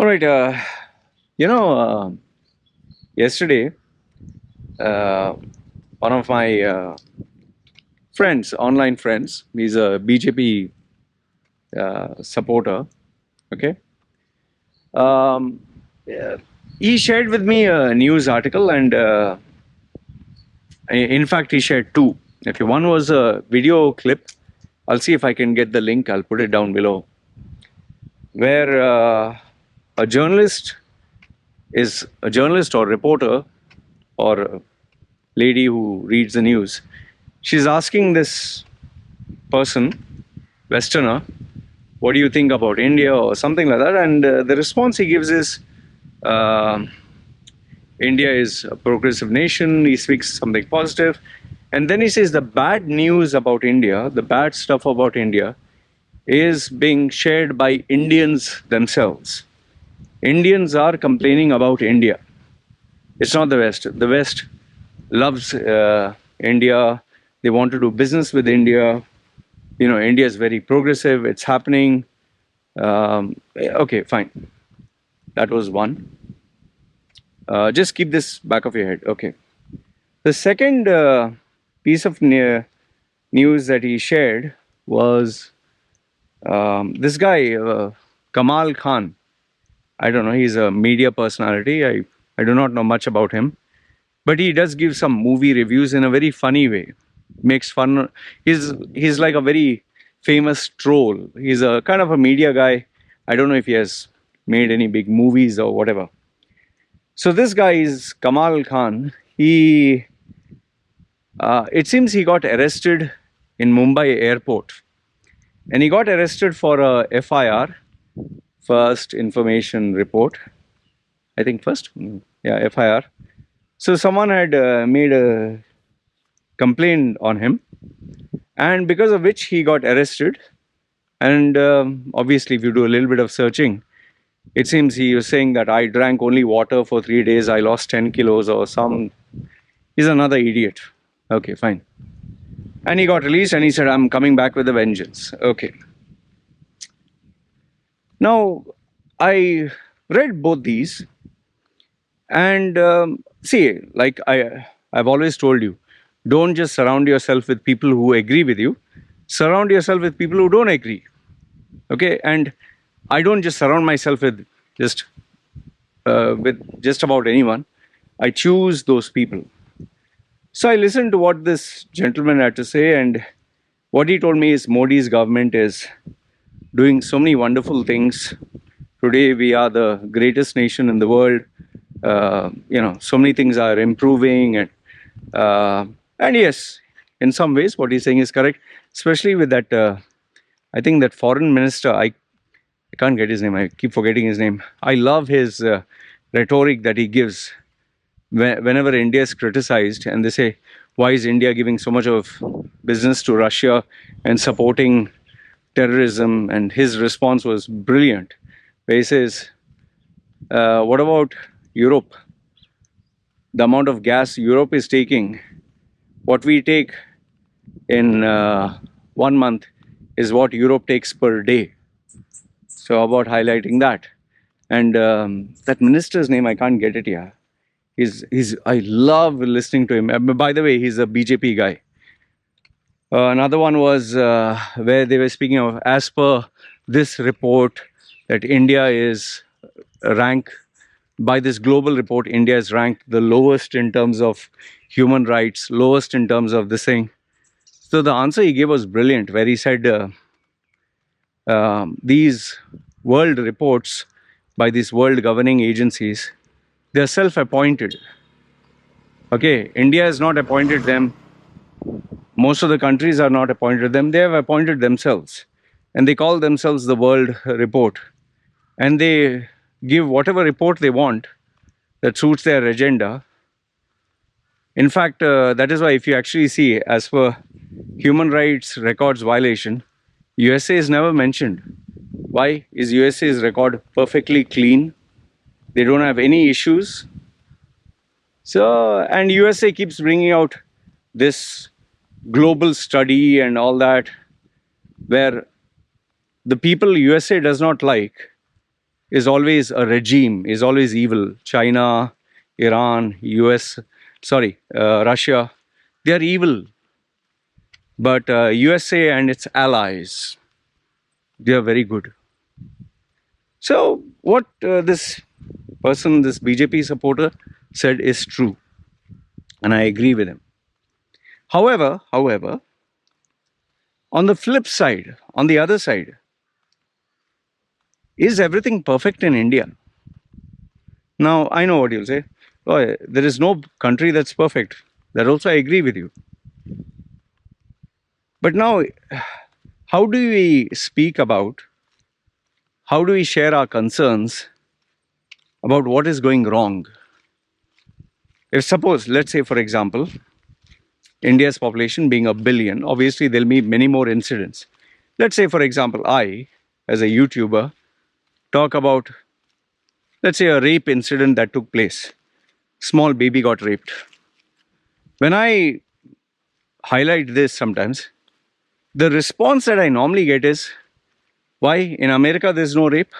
All right. You know, yesterday, uh, one of my friends, online friends, he's a BJP supporter. Okay. Um, yeah, he shared with me a news article, and in fact, he shared two. Okay, one was a video clip. I'll see if I can get the link. I'll put it down below, where a journalist a journalist or reporter or a lady who reads the news. She's asking this person, Westerner, what do you think about India or something like that? And the response he gives is, uh, India is a progressive nation. He speaks something positive. And then he says the bad news about India, the bad stuff about India, is being shared by Indians themselves. Indians are complaining about India. It's not the West. The West loves India. They want to do business with India. India is very progressive. It's happening. Okay, fine. That was one. Just keep this back of your head. Okay. The second piece of news that he shared was this guy, Kamal Khan. I don't know. He's a media personality. I do not know much about him, but he does give some movie reviews in a very funny way. Makes fun. He's like a very famous troll. He's a kind of a media guy. I don't know if he has made any big movies or whatever. So this guy is Kamal Khan. It seems he got arrested in Mumbai airport, and he got arrested for a FIR, first information report. I think first, yeah, FIR. So someone had made a complaint on him, and because of which he got arrested. And obviously, if you do a little bit of searching, it seems he was saying that I drank only water for 3 days, I lost 10 kilos or some. He's another idiot. Okay, fine. And he got released and he said, I'm coming back with a vengeance. Okay. Now, I read both these, and see, like I've always told you, don't just surround yourself with people who agree with you, surround yourself with people who don't agree. Okay, and I don't just surround myself just with just about anyone. I choose those people. So I listened to what this gentleman had to say, and what he told me is Modi's government is doing so many wonderful things. Today we are the greatest nation in the world. So many things are improving, and yes, in some ways, what he's saying is correct. Especially with that, I think that foreign minister. I can't get his name. I keep forgetting his name. I love his rhetoric that he gives whenever India is criticized, and they say, "Why is India giving so much of business to Russia and supporting terrorism?" And his response was brilliant. Where he says, "What about Europe? The amount of gas Europe is taking, what we take in 1 month, is what Europe takes per day." So about highlighting that, and that minister's name I can't get it. Yeah, he's I love listening to him. By the way, he's a BJP guy. Another one was where they were speaking of, as per this report, that India is ranked by this global report. India is ranked the lowest in terms of human rights, lowest in terms of this thing. So the answer he gave was brilliant, where he said these world reports by these world governing agencies, they're self-appointed. Okay, India has not appointed them. Most of the countries are not appointed them. They have appointed themselves, and they call themselves the world report, and they give whatever report they want that suits their agenda. In fact, that is why if you actually see, as per human rights records violation, USA is never mentioned. Why is USA's record perfectly clean? They don't have any issues. So, and USA keeps bringing out this global study and all that, where the people USA does not like is always a regime, is always evil. China, Iran, US, Russia, they are evil. But USA and its allies, they are very good. So what this person, this BJP supporter said is true, and I agree with him. However, on the flip side, on the other side, is everything perfect in India? Now, I know what you'll say. Oh, there is no country that's perfect. That also I agree with you. But now, how do we speak about, how do we share our concerns about what is going wrong? If suppose, let's say for example, India's population being a billion, obviously there'll be many more incidents. Let's say for example, I, as a YouTuber, talk about, let's say, a rape incident that took place. Small baby got raped. When I highlight this sometimes, the response that I normally get is, why in America there's no rape?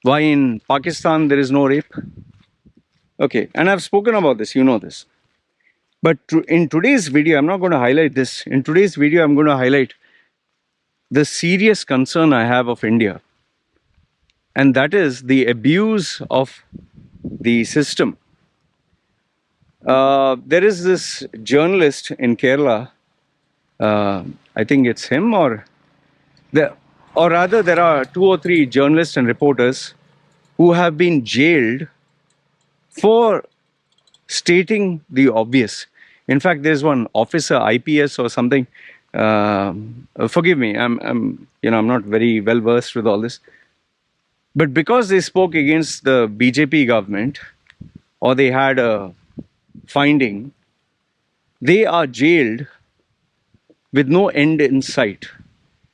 Why in Pakistan there is no rape? Okay, and I've spoken about this, you know this. But in today's video, I'm not going to highlight this. In today's video, I'm going to highlight the serious concern I have of India. And that is the abuse of the system. There is this journalist in Kerala, I think it's him or rather there are 2 or 3 journalists and reporters who have been jailed for stating the obvious. In fact, there's one officer, IPS or something. Forgive me, I'm not very well versed with all this. But because they spoke against the BJP government, or they had a finding, they are jailed with no end in sight.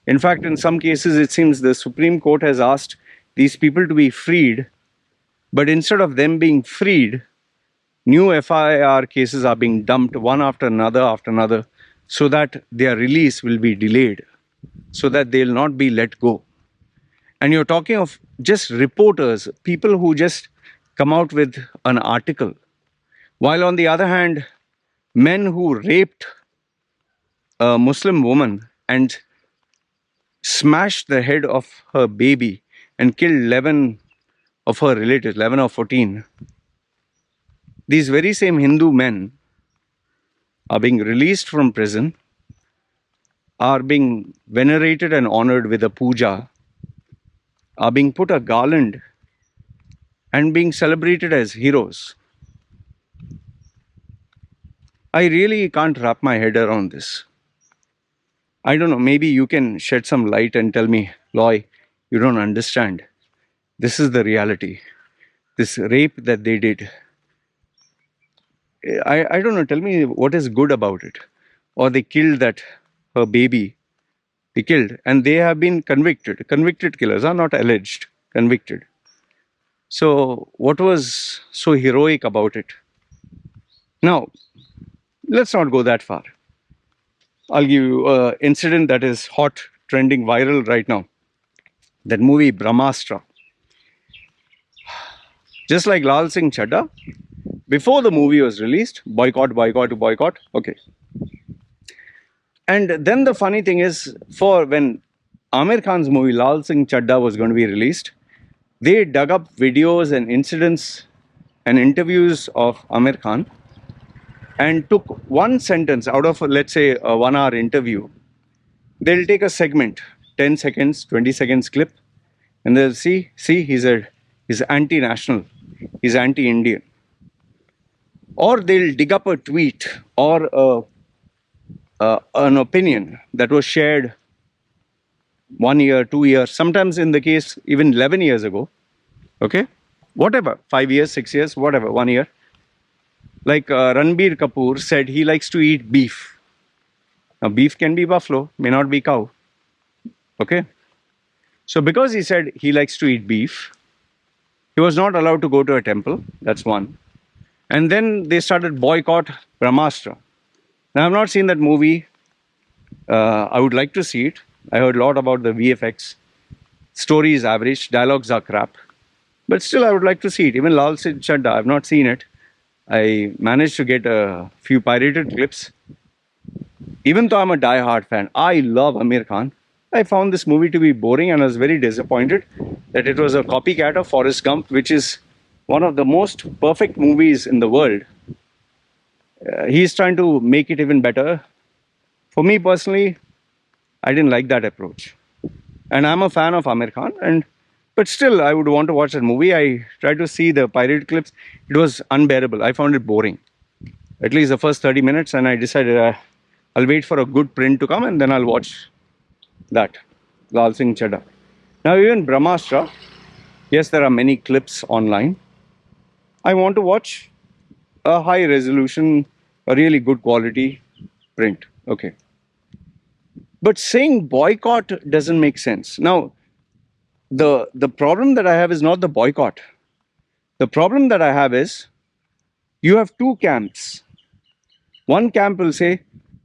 In fact, in some cases, it seems the Supreme Court has asked these people to be freed, but instead of them being freed, new FIR cases are being dumped one after another, so that their release will be delayed, so that they'll not be let go. And you're talking of just reporters, people who just come out with an article. While on the other hand, men who raped a Muslim woman and smashed the head of her baby and killed 11 of her relatives, 11 or 14, these very same Hindu men are being released from prison, are being venerated and honored with a puja, are being put a garland and being celebrated as heroes. I really can't wrap my head around this. I don't know, maybe you can shed some light and tell me, Loy, you don't understand. This is the reality. This rape that they did. I don't know, tell me what is good about it. Or they killed her baby. They killed, and they have been convicted. Convicted killers are not alleged, convicted. So what was so heroic about it? Now, let's not go that far. I'll give you an incident that is hot, trending, viral right now. That movie Brahmastra. Just like Lal Singh Chadda, before the movie was released, boycott. Okay. And then the funny thing is, for when Amir Khan's movie Lal Singh Chadda was going to be released, they dug up videos and incidents and interviews of Amir Khan and took one sentence out of, let's say, a 1-hour interview. They'll take a segment, 10 seconds, 20 seconds clip, and they'll see he's anti-national, he's anti-Indian. Or they'll dig up a tweet or an opinion that was shared 1 year, 2 years, sometimes in the case even 11 years ago, okay, whatever, 5 years, 6 years, whatever, 1 year. Like Ranbir Kapoor said he likes to eat beef. Now beef can be buffalo, may not be cow, okay. So because he said he likes to eat beef, he was not allowed to go to a temple, that's one. And then they started boycott Brahmastra. Now I've not seen that movie, I would like to see it. I heard a lot about the VFX. Story is average, dialogues are crap. But still, I would like to see it. Even Lal Singh Chadda, I've not seen it. I managed to get a few pirated clips. Even though I'm a die-hard fan, I love Amir Khan. I found this movie to be boring and I was very disappointed that it was a copycat of Forrest Gump, which is one of the most perfect movies in the world. He's trying to make it even better. For me personally, I didn't like that approach. And I'm a fan of Amir Khan, and but still, I would want to watch that movie. I tried to see the pirate clips. It was unbearable. I found it boring. At least the first 30 minutes, and I decided I'll wait for a good print to come and then I'll watch that. Lal Singh Chadda. Now, even Brahmastra, yes, there are many clips online. I want to watch a high resolution, a really good quality print. Okay. But saying boycott doesn't make sense. Now, the problem that I have is not the boycott. The problem that I have is you have two camps. One camp will say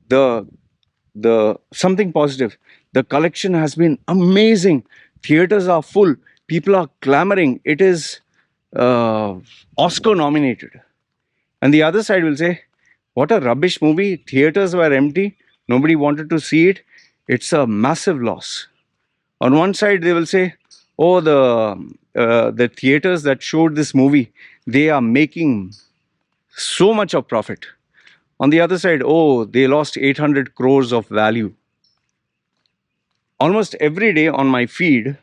the something positive. The collection has been amazing. Theaters are full. People are clamoring. It is Oscar nominated. And the other side will say, what a rubbish movie. Theaters were empty. Nobody wanted to see it. It's a massive loss. On one side, they will say, oh, the theaters that showed this movie, they are making so much of profit. On the other side, oh, they lost 800 crores of value. Almost every day on my feed,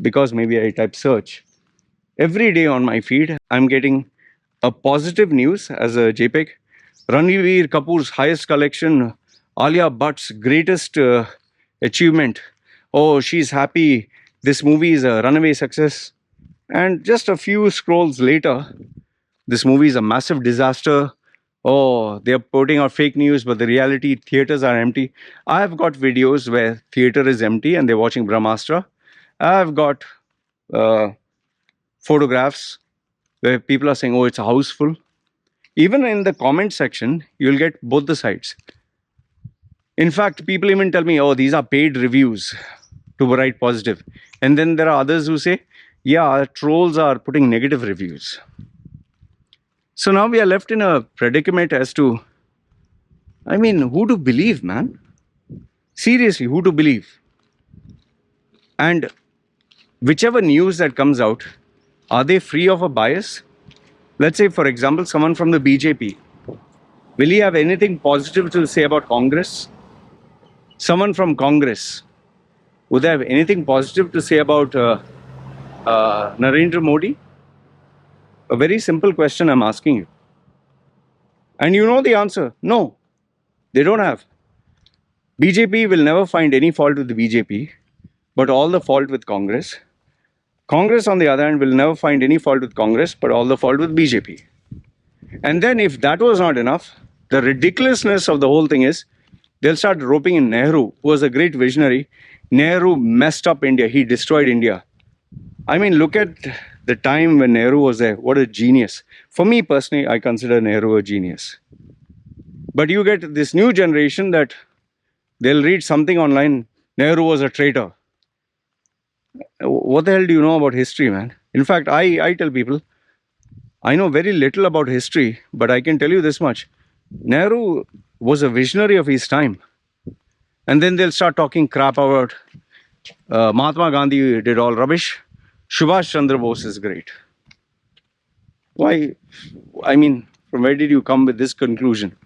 because maybe I type search, every day on my feed, I'm getting a positive news as a JPEG. Ranveer Kapoor's highest collection, Alia Bhatt's greatest achievement. Oh, she's happy. This movie is a runaway success. And just a few scrolls later, this movie is a massive disaster. Oh, they're putting out fake news, but the reality, theaters are empty. I've got videos where theater is empty and they're watching Brahmastra. I've got uh, photographs where people are saying, oh, it's a house full. Even in the comment section, you'll get both the sides. In fact, people even tell me, oh, these are paid reviews to write positive. And then there are others who say, yeah, trolls are putting negative reviews. So now we are left in a predicament as to, I mean, who to believe, man? Seriously, who to believe? And whichever news that comes out, are they free of a bias? Let's say, for example, someone from the BJP. Will he have anything positive to say about Congress? Someone from Congress. Would they have anything positive to say about Narendra Modi? A very simple question I'm asking you. And you know the answer. No, they don't have. BJP will never find any fault with the BJP, but all the fault with Congress. Congress, on the other hand, will never find any fault with Congress, but all the fault with BJP. And then, if that was not enough, the ridiculousness of the whole thing is they'll start roping in Nehru, who was a great visionary. Nehru messed up India, he destroyed India. I mean, look at the time when Nehru was there. What a genius. For me personally, I consider Nehru a genius. But you get this new generation that they'll read something online, Nehru was a traitor. What the hell do you know about history, man? In fact, I tell people, I know very little about history, but I can tell you this much. Nehru was a visionary of his time. And then they'll start talking crap about Mahatma Gandhi did all rubbish. Subhash Chandra Bose is great. Why? I mean, from where did you come with this conclusion?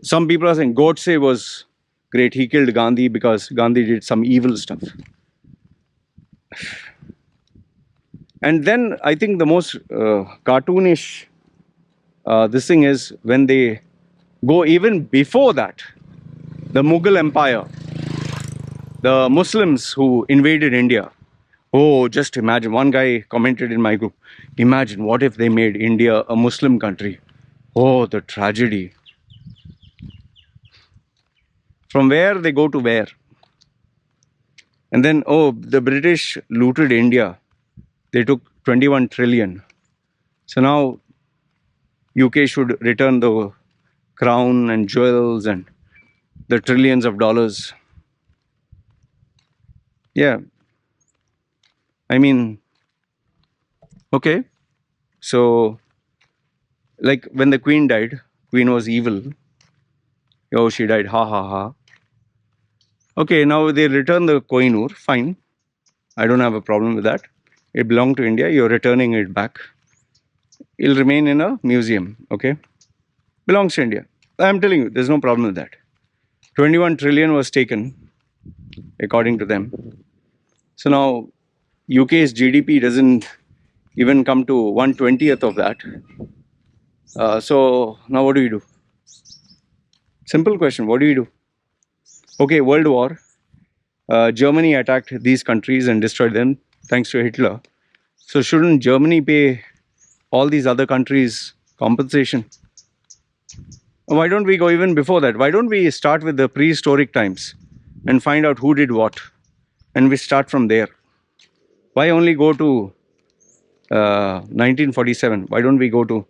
Some people are saying Godse was great. He killed Gandhi because Gandhi did some evil stuff. And then I think the most cartoonish this thing is when they go even before that, the Mughal Empire, the Muslims who invaded India. Oh, just imagine. One guy commented in my group, imagine what if they made India a Muslim country? Oh, the tragedy. From where they go to where? And then, oh, the British looted India. They took 21 trillion. So now UK should return the crown and jewels and the trillions of dollars. Yeah. I mean, Okay, so like when the queen died, queen was evil. Oh, she died. Ha ha ha. Okay, now they return the Kohinoor. Fine, I don't have a problem with that. It belonged to India. You're returning it back. It'll remain in a museum. Okay, belongs to India. I'm telling you, there's no problem with that. 21 trillion was taken, according to them. So now UK's GDP doesn't even come to 1/20th of that. So now what do you do? Simple question. What do you do? Okay, World War. Germany attacked these countries and destroyed them thanks to Hitler. So shouldn't Germany pay all these other countries compensation? Why don't we go even before that? Why don't we start with the prehistoric times and find out who did what? And we start from there. Why only go to 1947? Why don't we go to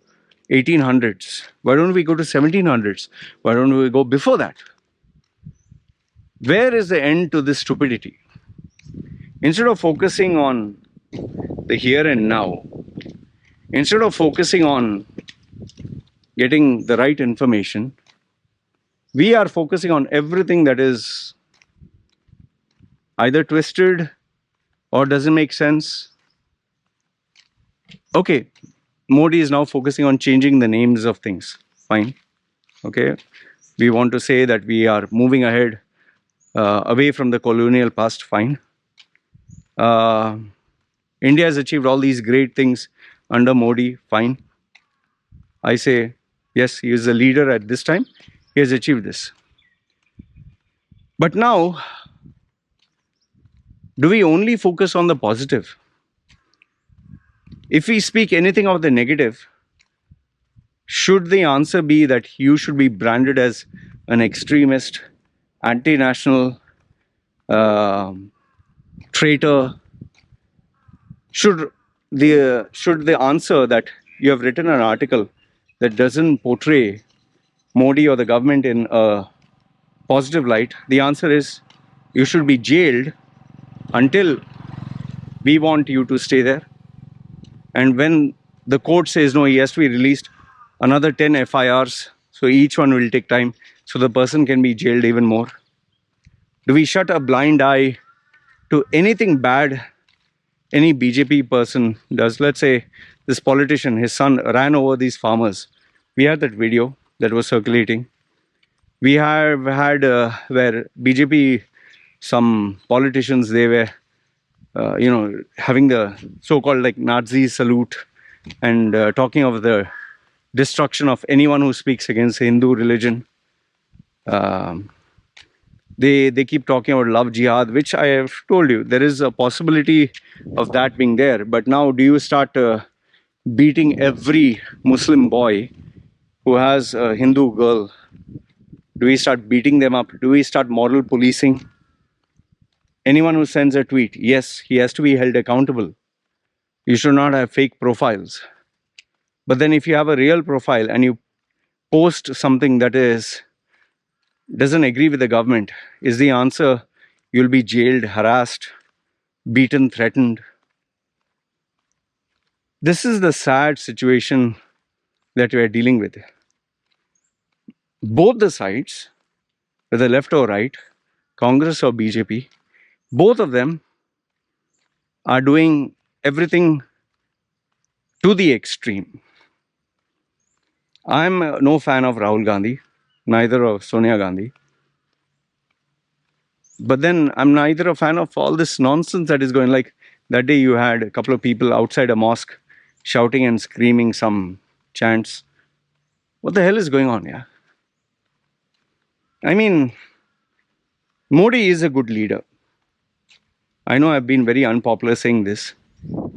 1800s? Why don't we go to 1700s? Why don't we go before that? Where is the end to this stupidity? Instead of focusing on the here and now, instead of focusing on getting the right information, we are focusing on everything that is either twisted or doesn't make sense. Okay, Modi is now focusing on changing the names of things. Fine. Okay. We want to say that we are moving ahead away from the colonial past. Fine. India has achieved all these great things under Modi. Fine. I say, yes, he is a leader at this time. He has achieved this. But now, do we only focus on the positive? If we speak anything of the negative, should the answer be that you should be branded as an extremist, anti-national, traitor? Should the answer that you have written an article that doesn't portray Modi or the government in a positive light, the answer is you should be jailed until we want you to stay there. And when the court says no, he has to be released, another 10 FIRs, so each one will take time, so the person can be jailed even more. Do we shut a blind eye to anything bad any BJP person does? Let's say this politician, his son ran over these farmers. We had that video that was circulating. We have had where BJP, some politicians, they were having the so-called like Nazi salute and talking of the destruction of anyone who speaks against Hindu religion. They keep talking about love jihad, which I have told you, there is a possibility of that being there. But now do you start beating every Muslim boy who has a Hindu girl? Do we start beating them up? Do we start moral policing? Anyone who sends a tweet, yes, he has to be held accountable. You should not have fake profiles. But then if you have a real profile and you post something that doesn't agree with the government, is the answer you'll be jailed, harassed, beaten, threatened? This is the sad situation that we are dealing with. Both the sides, whether left or right, Congress or BJP, both of them are doing everything to the extreme. I'm no fan of Rahul Gandhi, neither of Sonia Gandhi. But then I'm neither a fan of all this nonsense that is going. Like that day you had a couple of people outside a mosque shouting and screaming some chants. What the hell is going on? Yeah. I mean, Modi is a good leader. I know I've been very unpopular saying this.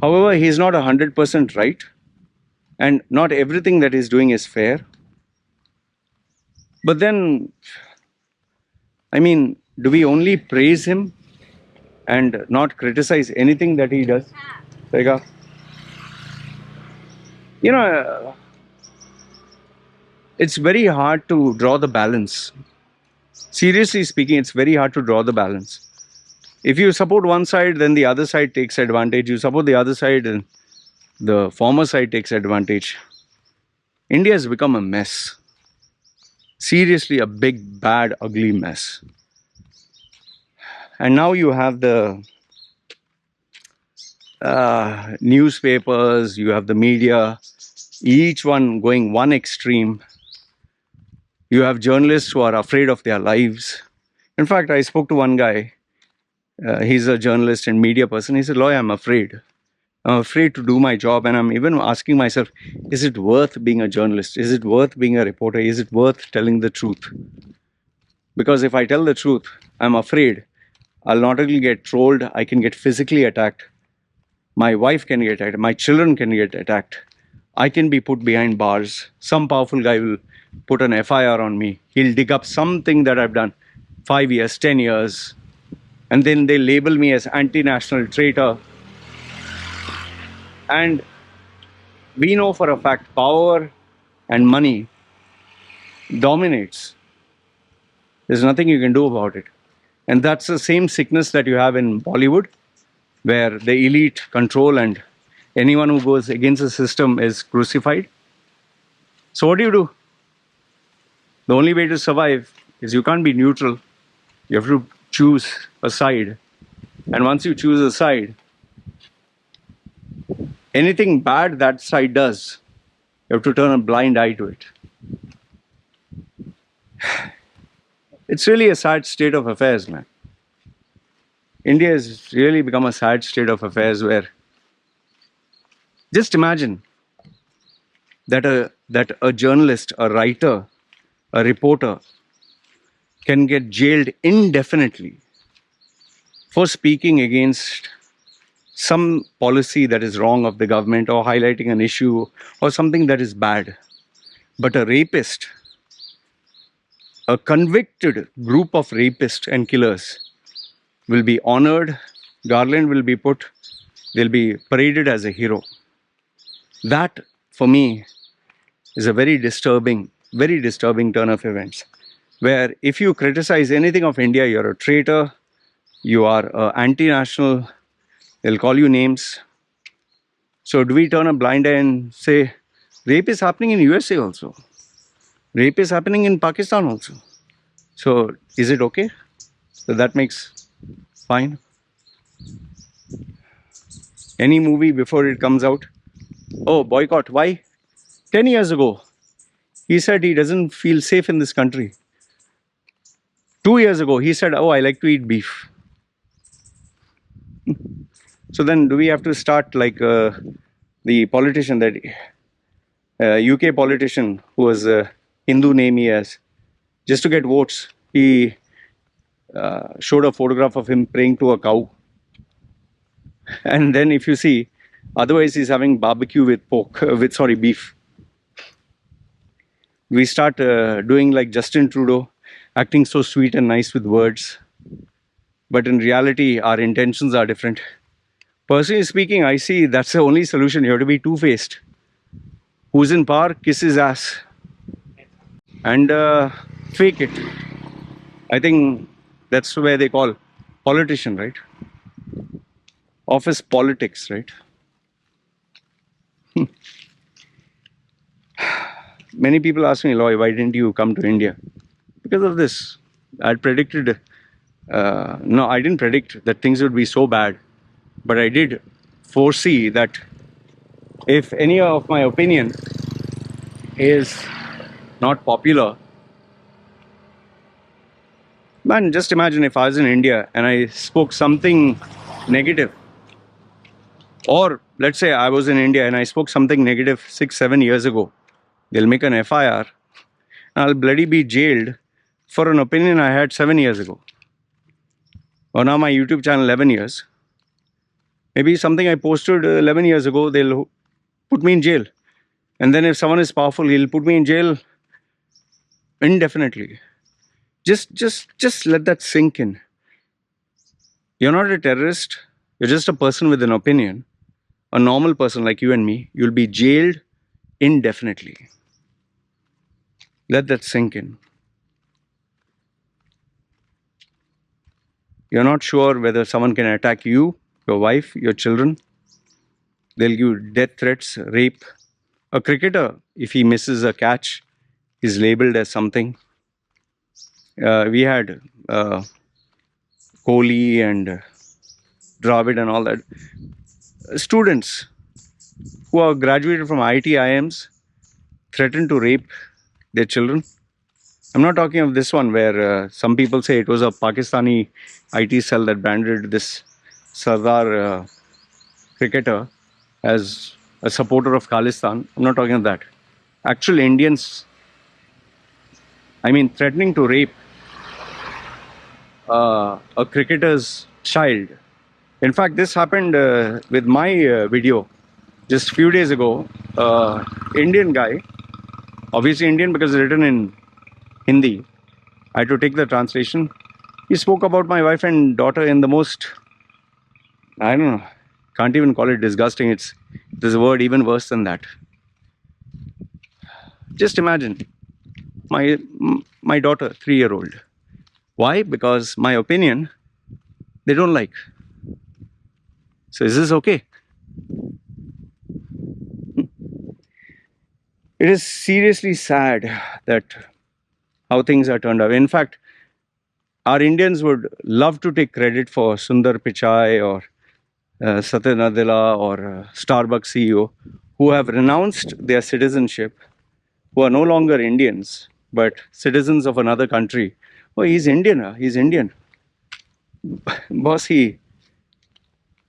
However, he's not 100% right. And not everything that he's doing is fair. But then, I mean, do we only praise him and not criticize anything that he does? It's very hard to draw the balance. Seriously speaking, it's very hard to draw the balance. If you support one side, then the other side takes advantage. You support the other side, and the former side takes advantage. India has become a mess. Seriously, a big, bad, ugly mess. And now you have the newspapers, you have the media, each one going one extreme. You have journalists who are afraid of their lives. In fact, I spoke to one guy. He's a journalist and media person. He said, Loy, I'm afraid. I'm afraid to do my job. And I'm even asking myself, is it worth being a journalist? Is it worth being a reporter? Is it worth telling the truth? Because if I tell the truth, I'm afraid I'll not only get trolled, I can get physically attacked. My wife can get attacked. My children can get attacked. I can be put behind bars. Some powerful guy will put an FIR on me. He'll dig up something that I've done 5 years, 10 years. And then they label me as anti-national traitor. And we know for a fact power and money dominates. There's nothing you can do about it. And that's the same sickness that you have in Bollywood, where the elite control and anyone who goes against the system is crucified. So what do? The only way to survive is you can't be neutral. You have to choose a side. And once you choose a side, anything bad that side does, you have to turn a blind eye to it. It's really a sad state of affairs, man. India has really become a sad state of affairs where just imagine that a journalist, a writer, a reporter can get jailed indefinitely for speaking against some policy that is wrong of the government or highlighting an issue or something that is bad. But a rapist, a convicted group of rapists and killers will be honored, garland will be put, they'll be paraded as a hero. That, for me, is a very disturbing turn of events. Where if you criticize anything of India, you're a traitor, you are anti-national, they'll call you names. So do we turn a blind eye and say, rape is happening in USA also? Rape is happening in Pakistan also. So is it okay? So that makes fine. Any movie before it comes out, oh, boycott. Why? 10 years ago, he said he doesn't feel safe in this country. 2 years ago, he said, oh, I like to eat beef. So then do we have to start like the politician, that UK politician who was Hindu name he has, just to get votes, he showed a photograph of him praying to a cow. And then if you see, otherwise he's having barbecue with beef. We start doing like Justin Trudeau, acting so sweet and nice with words. But in reality, our intentions are different. Personally speaking, I see that's the only solution. You have to be two-faced. Who's in power, kiss his ass. And fake it. I think that's where they call politician, right? Office politics, right? Many people ask me, Loy, why didn't you come to India? Because of this. I'd predicted, no, I didn't predict that things would be so bad. But I did foresee that if any of my opinion is not popular, man, just imagine if I was in India and I spoke something negative. Or let's say I was in India and I spoke something negative 6-7 years ago. They'll make an FIR. I'll bloody be jailed for an opinion I had 7 years ago. Or now my YouTube channel 11 years. Maybe something I posted 11 years ago, they'll put me in jail. And then if someone is powerful, he'll put me in jail indefinitely. Just let that sink in. You're not a terrorist. You're just a person with an opinion. A normal person like you and me. You'll be jailed indefinitely. Let that sink in. You're not sure whether someone can attack you, your wife, your children. They'll give death threats, rape. A cricketer, if he misses a catch, is labeled as something. We had Kohli and Dravid and all that. Students who are graduated from IIT IIMs threaten to rape their children. I'm not talking of this one where some people say it was a Pakistani IT cell that branded this Sardar cricketer as a supporter of Khalistan. I'm not talking of that. Actual Indians, threatening to rape a cricketer's child. In fact, this happened with my video just a few days ago. Indian guy, obviously Indian because it's written in Hindi. I had to take the translation. He spoke about my wife and daughter in the most, I don't know, can't even call it disgusting. There's a word even worse than that. Just imagine, my daughter, 3-year-old. Why? Because my opinion, they don't like. So is this okay? It is seriously sad that how things are turned out. In fact, our Indians would love to take credit for Sundar Pichai or Satya Nadella or Starbucks CEO who have renounced their citizenship, who are no longer Indians but citizens of another country. Oh, he's Indian. He's Indian. Boss, he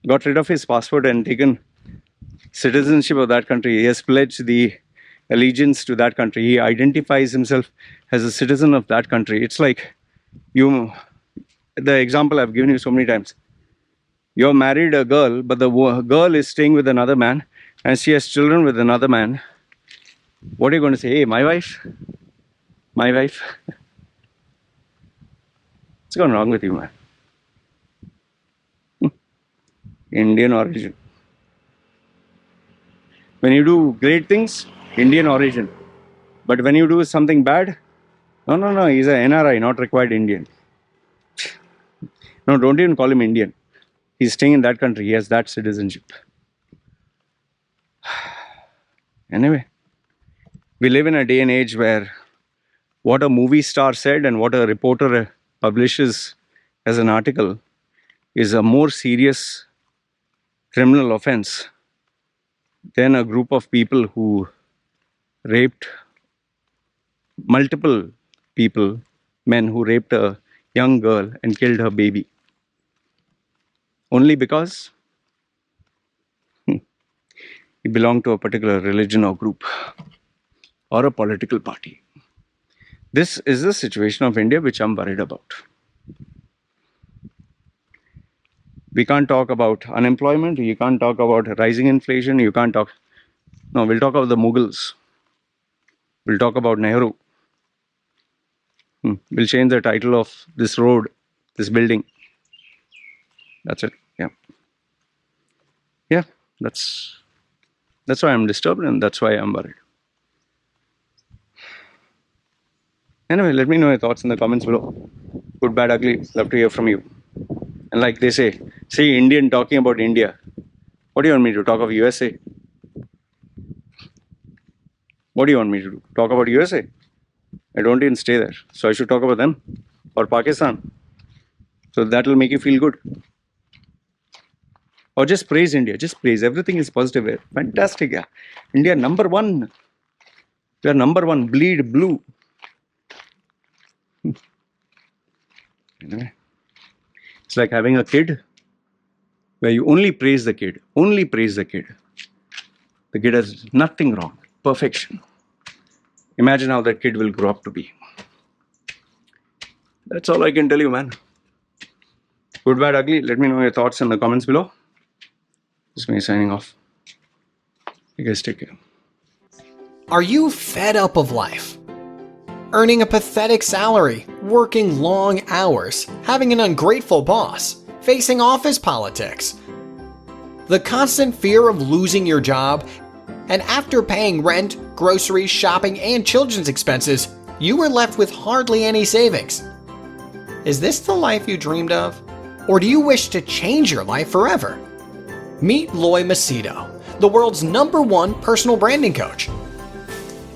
got rid of his passport and taken citizenship of that country. He has pledged the allegiance to that country. He identifies himself as a citizen of that country. It's like the example I've given you so many times. You're married a girl, but the girl is staying with another man and she has children with another man. What are you going to say? Hey, my wife? My wife? What's gone wrong with you, man? Indian origin. When you do great things, Indian origin. But when you do something bad, no, he's an NRI, not required Indian. No, don't even call him Indian. He's staying in that country. He has that citizenship. Anyway, we live in a day and age where what a movie star said and what a reporter publishes as an article is a more serious criminal offense than a group of people who raped multiple people, men who raped a young girl and killed her baby. Only because he belonged to a particular religion or group or a political party. This is the situation of India which I'm worried about. We can't talk about unemployment, you can't talk about rising inflation, we'll talk about the Mughals. We'll talk about Nehru. We'll change the title of this road, this building. That's it. Yeah, that's why I'm disturbed and that's why I'm worried. Anyway, let me know your thoughts in the comments below. Good, bad, ugly. Love to hear from you. And like they say Indian talking about India. What do you want me to talk of USA? What do you want me to do? Talk about USA? I don't even stay there. So I should talk about them or Pakistan. So that will make you feel good. Or just praise India. Just praise. Everything is positive here. Fantastic. Yeah. India number one. We are number one. Bleed blue. Anyway. It's like having a kid where you only praise the kid. Only praise the kid. The kid has nothing wrong. Perfection. Imagine how that kid will grow up to be. That's all I can tell you, man. Good, bad, ugly. Let me know your thoughts in the comments below. This is me signing off. You guys take care. Are you fed up of life? Earning a pathetic salary, working long hours, having an ungrateful boss, facing office politics, the constant fear of losing your job, and after paying rent, groceries, shopping, and children's expenses, you were left with hardly any savings. Is this the life you dreamed of? Or do you wish to change your life forever? Meet Loy Machedo, the world's #1 personal branding coach.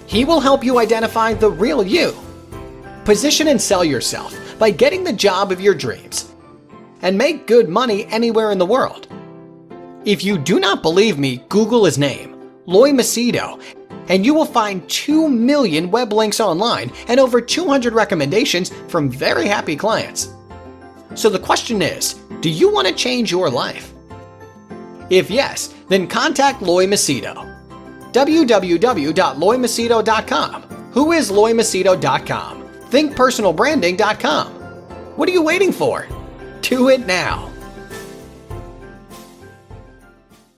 He will help you identify the real you, position and sell yourself by getting the job of your dreams, and make good money anywhere in the world. If you do not believe me, Google his name, Loy Machedo, and you will find 2 million web links online and over 200 recommendations from very happy clients. So the question is, do you want to change your life? If yes, then contact Loy Machedo. www.loymachedo.com. Who is loymachedo.com? Thinkpersonalbranding.com. What are you waiting for? Do it now.